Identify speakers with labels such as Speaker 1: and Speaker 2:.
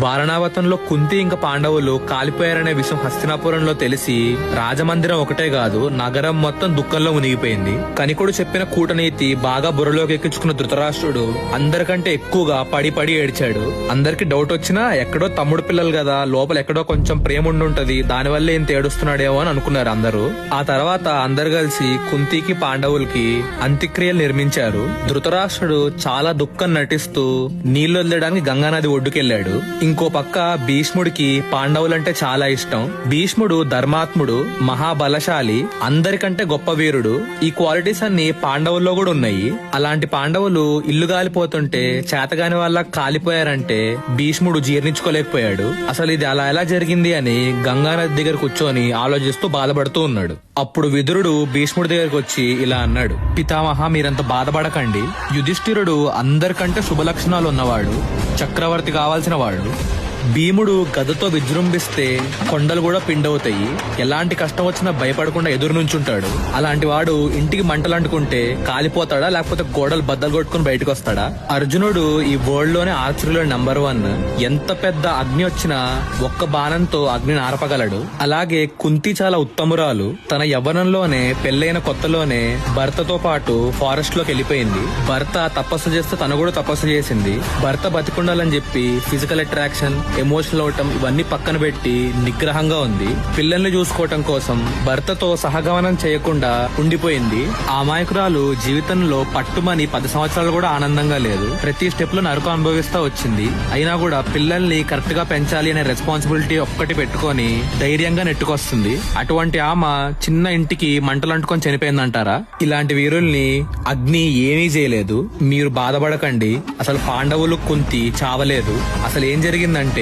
Speaker 1: వారణావతంలో కుంతి ఇంకా పాండవులు కాలిపోయారనే విషయం హస్తినాపురంలో తెలిసి రాజమందిరం ఒకటే కాదు నగరం మొత్తం దుఃఖంలో మునిగిపోయింది. కనికుడు చెప్పిన కూటనీతి బాగా బుర్రలోకి ఎక్కించుకున్న ధృతరాష్ట్రుడు అందరికంటే ఎక్కువగా పడి పడి ఏడ్చాడు. అందరికి డౌట్ వచ్చినా ఎక్కడో తమ్ముడు పిల్లలు కదా, లోపల ఎక్కడో కొంచెం ప్రేమ ఉండుంటది, దానివల్ల ఏం తేడుస్తున్నాడేమో అని అనుకున్నారు అందరూ. ఆ తర్వాత అందరు కలిసి కుంతికి పాండవులకి అంత్యక్రియలు నిర్మించారు. ధృతరాష్ట్రుడు చాలా దుఃఖం నటిస్తూ నీళ్లు వదిలేయడానికి గంగానది ఒడ్డుకెళ్లాడు. ఇంకో పక్క భీష్ముడికి పాండవులంటే చాలా ఇష్టం. భీష్ముడు ధర్మాత్ముడు, మహాబలశాలి, అందరికంటే గొప్ప వీరుడు. ఈ క్వాలిటీస్ అన్ని పాండవుల్లో కూడా ఉన్నాయి. అలాంటి పాండవులు ఇల్లు కాలిపోతుంటే చేతగాని వాళ్ళ కాలిపోయారంటే భీష్ముడు జీర్ణించుకోలేకపోయాడు. అసలు ఇది అలా ఎలా జరిగింది అని గంగానది దగ్గర కూర్చొని ఆలోచిస్తూ బాధపడుతూ ఉన్నాడు. అప్పుడు విదురుడు భీష్ముడి దగ్గరకు వచ్చి ఇలా అన్నాడు, పితామహ మీరంత బాధపడకండి. యుధిష్ఠిరుడు అందరికంటే శుభ లక్షణాలు ఉన్నవాడు, చక్రవర్తి కావాల్సిన వాడు. భీముడు గదతో విజృంభిస్తే కొండలు కూడా పిండవుతాయి. ఎలాంటి కష్టం వచ్చినా భయపడకుండా ఎదురు నుంచుంటాడు. అలాంటి వాడు ఇంటికి మంటలు అంటుకుంటే కాలిపోతాడా లేకపోతే గోడలు బద్దలు కొట్టుకుని బయటకు వస్తాడా? అర్జునుడు ఈ వరల్డ్ లోనే ఆర్చరీలో నెంబర్ 1. ఎంత పెద్ద అగ్ని వచ్చినా ఒక్క బాణంతో అగ్నిని ఆర్పగలడు. అలాగే కుంతి చాలా ఉత్తమురాలు. తన యవ్వనంలోనే పెళ్లైన కొత్తలోనే భర్తతో పాటు ఫారెస్ట్ లోకి వెళ్ళిపోయింది. భర్త తపస్సు చేస్తే తను కూడా తపస్సు చేసింది. భర్త బతికుండాలని చెప్పి ఫిజికల్ అట్రాక్షన్, ఎమోషనల్ అవటం ఇవన్నీ పక్కన పెట్టి నిగ్రహంగా ఉంది. పిల్లల్ని చూసుకోవటం కోసం భర్తతో సహగమనం చేయకుండా ఉండిపోయింది. ఆ అమాయకురాలు జీవితంలో పట్టుమని 10 సంవత్సరాలు కూడా ఆనందంగా లేదు. ప్రతి స్టెప్ లో నరకం అనుభవిస్తా వచ్చింది. అయినా కూడా పిల్లల్ని కరెక్ట్ గా పెంచాలి అనే రెస్పాన్సిబిలిటీ ఒక్కటి పెట్టుకొని ధైర్యంగా నెట్టుకొస్తుంది. అటువంటి ఆమె చిన్న ఇంటికి మంటలు అంటుకొని చనిపోయిందంటారా? ఇలాంటి వీరుల్ని అగ్ని ఏమీ చేయలేదు. మీరు బాధపడకండి. అసలు పాండవులు కుంతి చావలేదు. అసలు ఏం జరిగిందంటే